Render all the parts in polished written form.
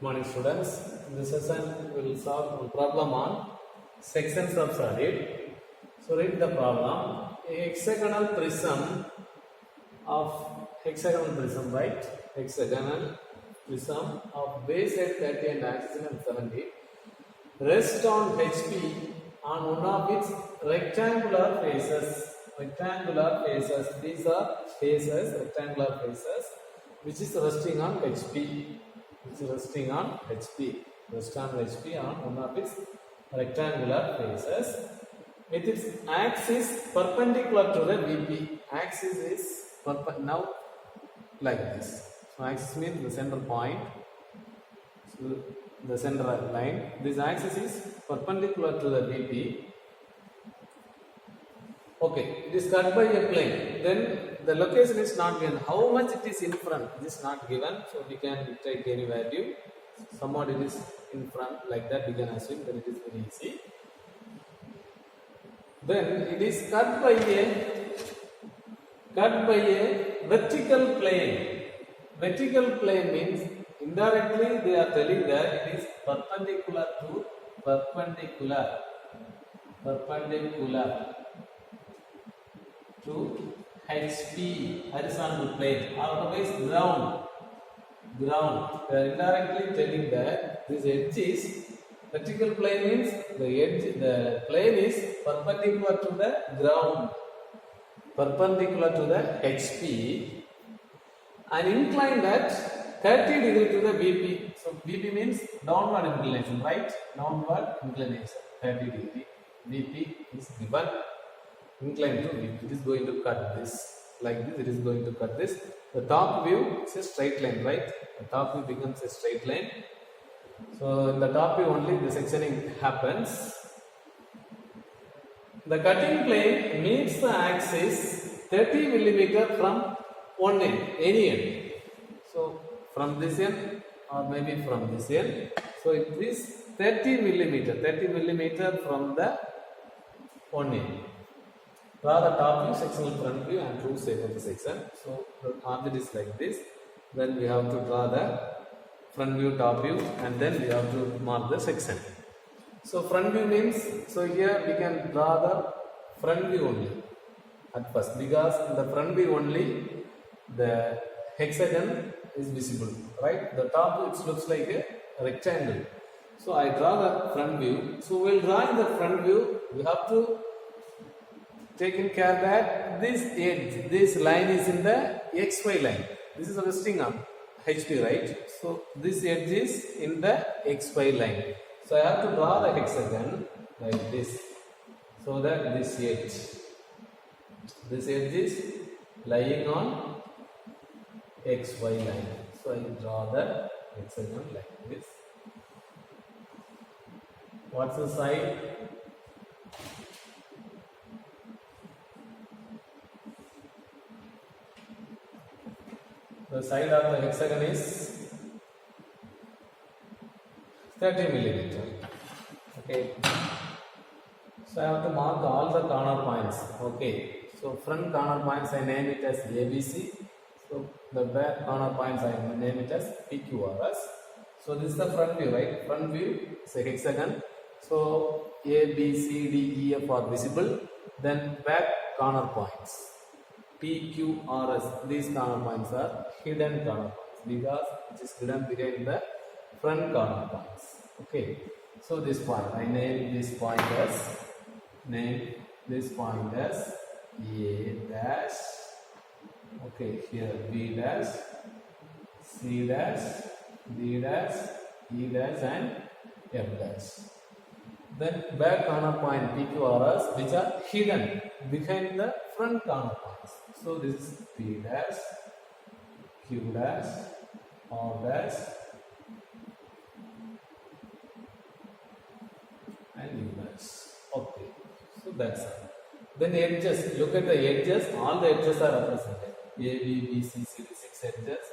Morning students, in this session we will solve a problem on sections of solid. So read the problem. A hexagonal prism right? Hexagonal prism of base at 30 and axis at 70 rests on HP on one of its rectangular faces. These are rectangular faces, which is resting on HP. Rest on HP on one of its rectangular faces with its axis perpendicular to the VP. Axis is now like this. So axis means the center point. So the center line. This axis is perpendicular to the VP. Okay, it is cut by a plane. Then the location is not given. How much it is in front? It is not given. So we can take any value. Somewhat it is in front like that. We can assume that it is very easy. Then it is cut by a vertical plane. Vertical plane means indirectly they are telling that it is perpendicular to HP, horizontal plane, otherwise ground. They are indirectly telling that this edge is vertical plane means the plane is perpendicular to the ground, perpendicular to the HP, and inclined at 30 degree to the BP. So BP means downward inclination, right? Downward inclination, 30 degree. BP is given. Inclined to VP. It is going to cut this like this. It is going to cut this. The top view is a straight line, right? The top view becomes a straight line. So in the top view only the sectioning happens. The cutting plane meets the axis 30 millimeter from one end, any end. So from this end or maybe from this end. So it is 30 millimeter from the one end. Draw the top view, sectional front view and true shape of the section. So the object is like this. Then we have to draw the front view, top view, and then we have to mark the section. So front view means, so here we can draw the front view only at first, because in the front view only the hexagon is visible, right? The top view it looks like a rectangle. So I draw the front view. So while drawing the front view, we have to taken care that this edge, this line is in the XY line. This is resting on HP, right? So this edge is in the XY line. So I have to draw the hexagon like this, so that this edge is lying on XY line. So I draw the hexagon like this. What's the side? The side of the hexagon is 30 millimeter. Okay. So I have to mark all the corner points. Okay. So front corner points I name it as ABC. So the back corner points I name it as PQRS. So this is the front view, right? Front view is a hexagon. So A, B, C, D, E, F are visible. Then back corner points. PQRS, these corner points are hidden corner points because it is hidden behind the front corner points. Okay, so this point, I name this point as A dash, okay, here B dash, C dash, D dash, E dash and F dash. Then back corner point PQRS, which are hidden behind the front corner points. So this is P dash, Q dash, R dash and U dash. Okay, so that's it. Then edges, look at the edges, all the edges are represented. A, B, B, C, C, 6 edges.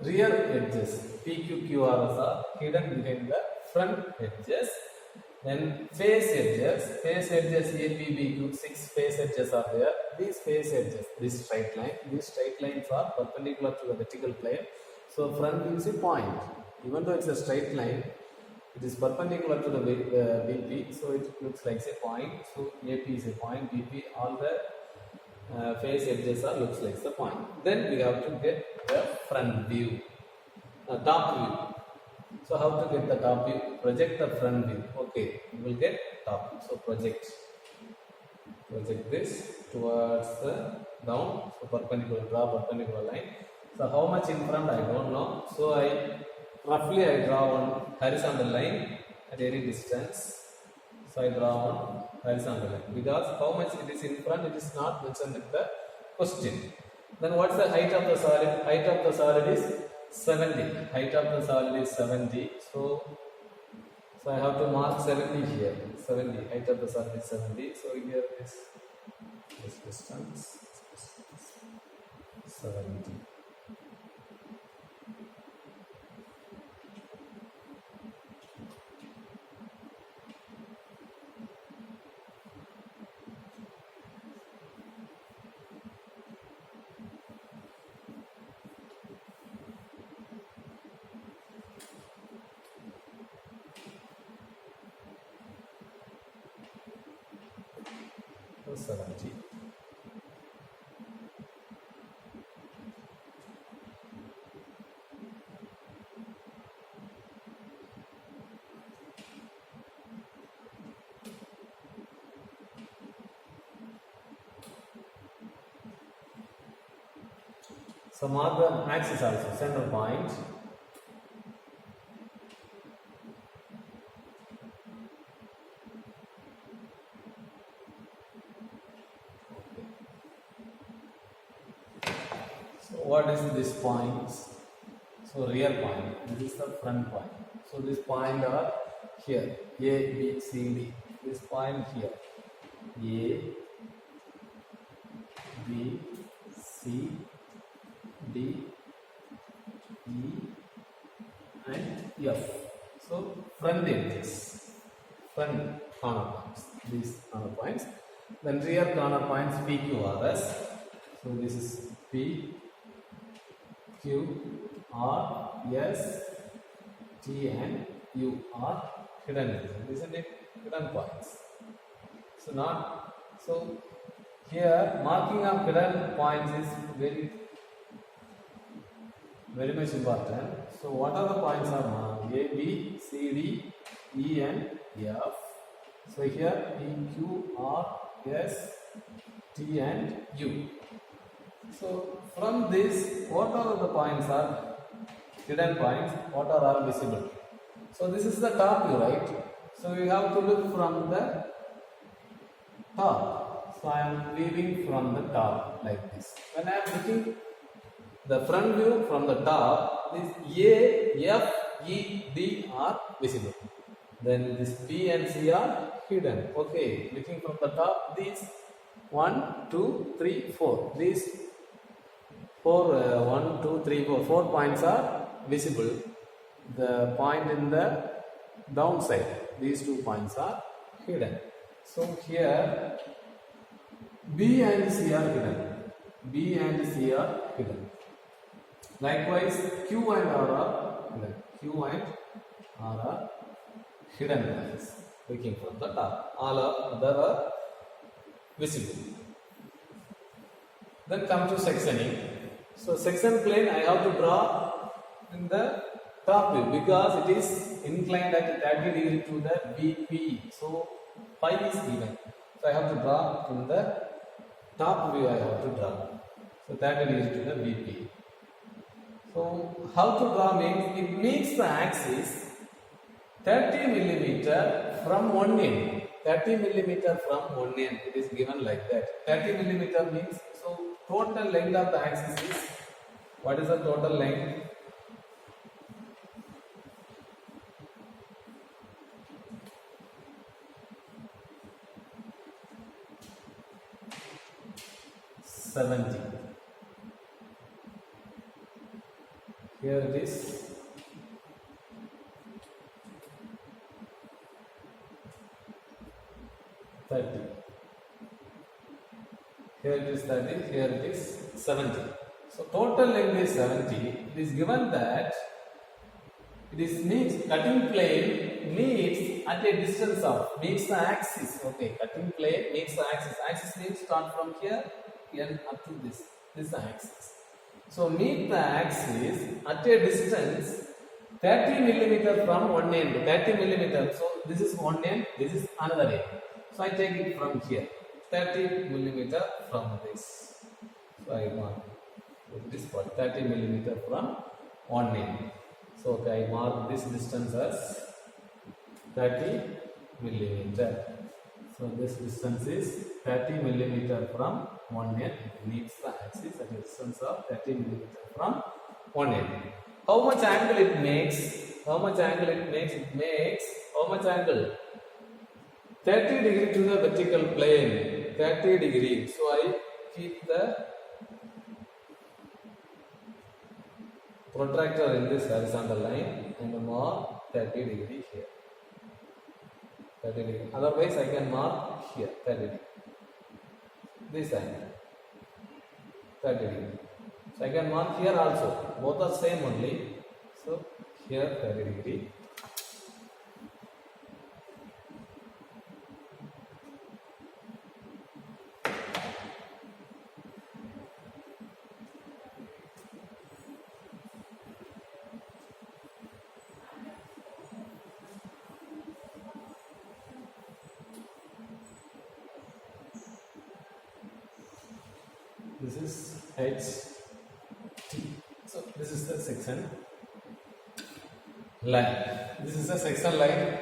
Rear edges, P, Q, Q, R are hidden behind the front edges. Then face edges, A, B, B, Q, 6 face edges are there. These face edges, these straight lines are perpendicular to the vertical plane. So front view is a point. Even though it's a straight line, it is perpendicular to the VP, so it looks like a point. So AP is a point, BP, all the face edges are looks like the point. Then we have to get the front view, top view. So how to get the top view? Project the front view. Okay, you will get top view. So project this towards the down. So perpendicular, draw perpendicular line. So how much in front I don't know. So roughly I draw one horizontal line at any distance. So I draw one horizontal line because how much it is in front, it is not mentioned in the question. Then what's the height of the solid? Height of the solid is 70. Height of the solid is 70. So I have to mark 70 here. 70. Height of the solid is 70. So here is this distance 70. So 70. So mark the axis also, center point. So what is this point? So rear point. This is the front point. So this point are here. A, B, C, D. This point here. A, B, C, D, E, and F. So front edges, front corner points, these corner points. Then rear corner points P, Q, R, S. So this is P, Q, R, S, T, and U are hidden edges, isn't it? Hidden points. So here marking of hidden points is very much important. So what are the points are marked? A, B, C, D, E, and F. So here P, Q, R, S, T, and U. So from this, what are the points are hidden points? What are all visible? So this is the top view, right? So we have to look from the top. So I am viewing from the top like this. When I am looking the front view from the top, this A, F, E, D are visible. Then this B and C are hidden. Okay, looking from the top, these 1, 2, 3, 4. These 1, 2, 3, 4. 4 points are visible. The point in the downside, these 2 points are hidden. So here B and C are hidden. B and C are hidden. Likewise, Q and R are hidden. Q and R are hidden lines. Looking from the top. All other are visible. Then come to sectioning. So section plane I have to draw in the top view because it is inclined at 30 degree to the VP. So phi is given. So I have to draw in the top view. I have to draw. So 30 degree to the VP. So how to draw means it makes the axis 30 millimeter from one end. 30 millimeter from one end. It is given like that. 30 millimeter means, so total length of the axis is, what is the total length? $70. Here it is 30. Here it is 30, here it is 70. So total length is 70. It is given that It means cutting plane meets at a distance of meets the axis. Okay, cutting plane meets the axis. Axis means start from here and up to this. This is the axis. So meet the axis at a distance 30 millimeter from one end. 30 millimeter. So this is one end. This is another end. So I take it from here. 30 millimeter from this. So I mark this part 30 millimeter from one end. So okay, I mark this distance as 30 millimeter. So this distance is 30 millimeter from one end. It meets the axis at a distance of 30 millimeter from one end. How much angle it makes? How much angle it makes? It makes how much angle? 30 degree to the vertical plane. 30 degree. So I keep the protractor in this horizontal line and mark 30 degree here. 30 degree. Otherwise, I can mark here 30 degree. This angle 30 degree. So I can mark here also. Both are same only. So here 30 degree. This is HT. So this is the section line. This is the section line.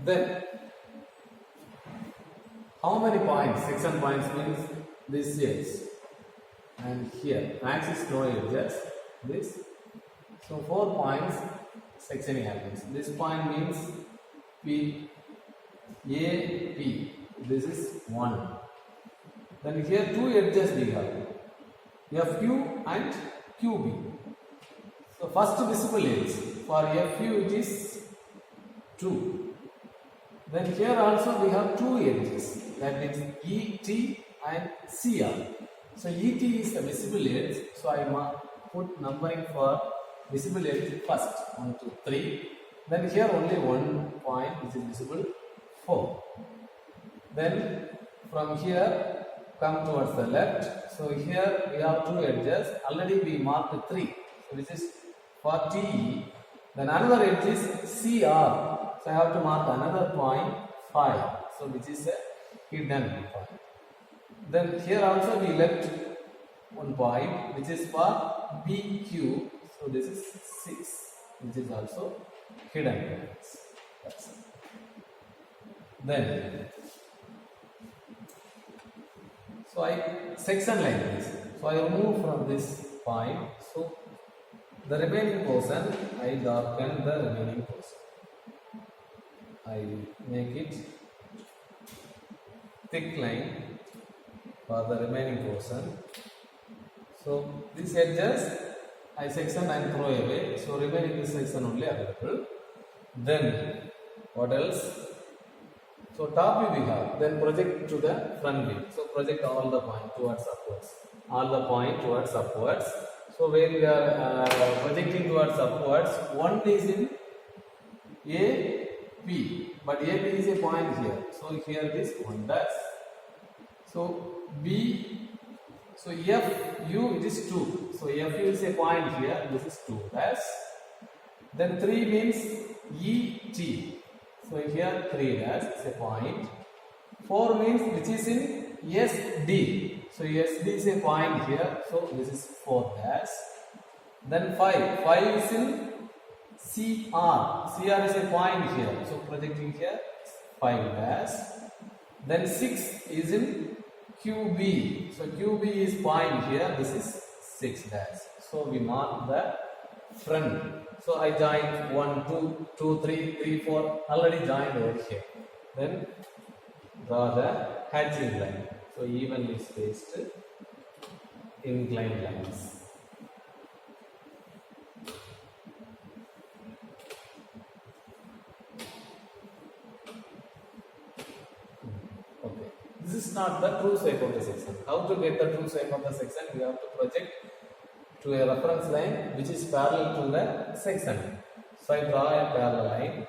Then how many points? Section points means this edge and here. Axis no edges. This. So 4 points sectioning happens. This point means P A P. This is 1. Then here 2 edges we have. FQ and QB. So first visible edge for FQ it is 2. Then here also we have 2 edges, that means ET and CR. So ET is the visible edge. So I put numbering for visible edge first 1, 2, 3. Then here only 1 point which is visible 4. Then from here come towards the left. So here we have 2 edges. Already we marked 3. So this is for TE. Then another edge is CR. So I have to mark another point 5. So which is a hidden point. Then here also we left 1 point which is for BQ. So this is 6, which is also hidden points. That's it. Then so I section like this. So I remove from this point. So the remaining portion I darken the remaining portion. I make it thick line for the remaining portion. So these edges I section and throw away. So remaining this section only available. Then what else? So top view we have, then project to the front view. So project all the point towards upwards. All the point towards upwards. So when we are projecting towards upwards, one is in AP, but AP is a point here. So here it is 1 dash. So B, so FU it is 2. So FU is a point here. This is 2 dash. Then 3 means ET. So here 3 dash is a point. 4 means which is in SD. So SD is a point here. So this is 4 dash. Then 5. 5 is in CR. CR is a point here. So projecting here 5 dash. Then 6 is in QB. So QB is point here. This is 6 dash. So we mark the front. So I joined 1, 2, 2, 3, 3, 4. Already joined over here. Then draw the hatching line. So evenly spaced inclined lines. Okay. This is not the true shape of the section. How to get the true shape of the section? We have to project to a reference line which is parallel to the section. So I draw a parallel line.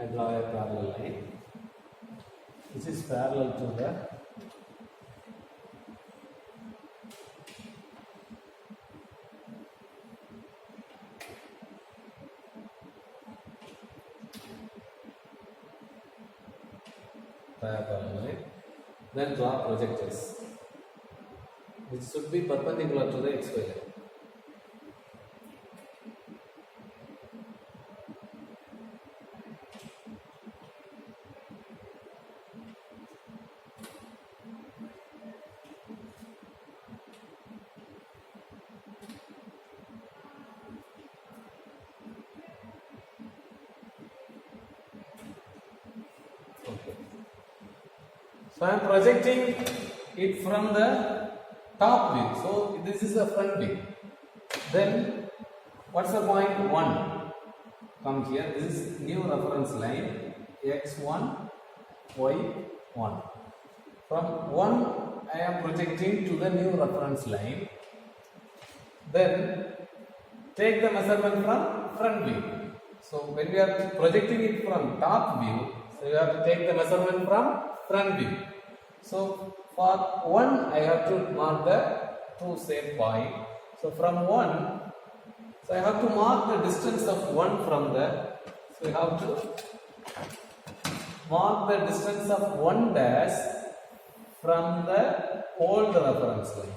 I draw a parallel line. This is parallel to the parallel line. Then draw projectors, which should be perpendicular to the xy line. Okay. So I am projecting it from the top view. So this is the front view. Then what's the point 1? Come here. This is new reference line x1, y1. From 1 I am projecting to the new reference line. Then take the measurement from front view. So when we are projecting it from top view, so you have to take the measurement from front view. So for 1 I have to mark the two same point. So from 1, so I have to mark the distance of 1 from the, so you have to mark the distance of 1 dash from the old reference line.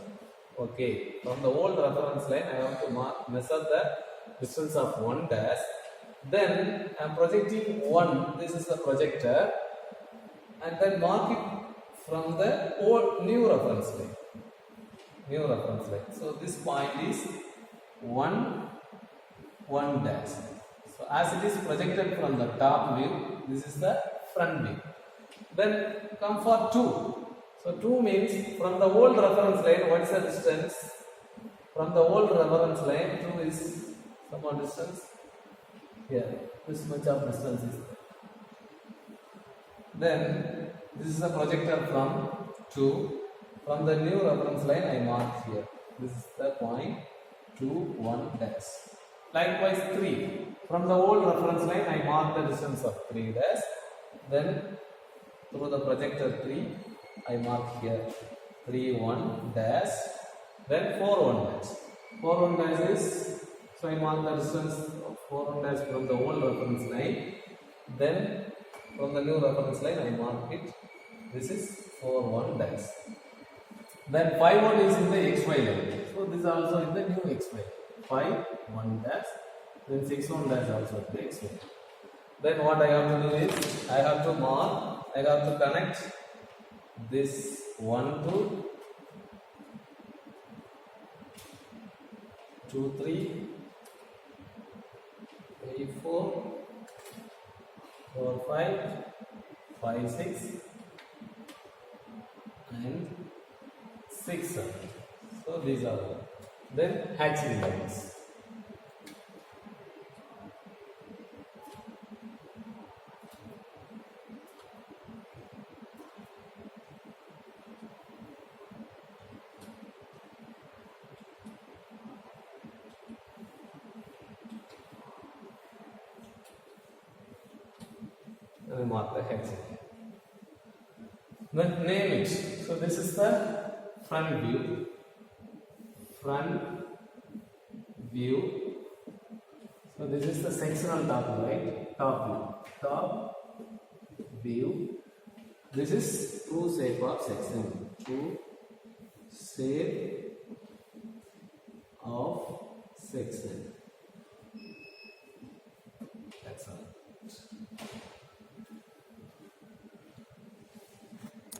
Okay, from the old reference line I have to measure the distance of 1 dash. Then I am projecting 1, this is the projector, and then mark it from the old new reference line. New reference line. So this point is 1, 1 dash. So as it is projected from the top view, this is the front view. Then come for 2. So 2 means from the old reference line, what is the distance? From the old reference line, 2 is some more distance. Here, this much of distance is there. Then this is the projector from 2. From the new reference line I mark here. This is the point 2, 1 dash. Likewise 3. From the old reference line I mark the distance of 3 dash. Then through the projector 3 I mark here 3, 1 dash. Then 4, 1 dash. 4, 1 dash is, so I mark the distance of 4, 1 dash from the old reference line. Then from the new reference line I mark it. This is 4, 1 dash. Then 5, 1 is in the xy line. So this is also in the new xy. 5, 1 dash. Then 6, 1 dash also in the xy. Then what I have to do is, I have to mark, I have to connect this 1 to 2, 3, 3, 4, 4, 5, 5, 6, and 6, 7. So these are all. Then hatching lines. And mark the hatching. Then name it. So this is the front view. Front view. So this is the sectional top, right? Top view. Top view. This is true shape of section. True shape of section.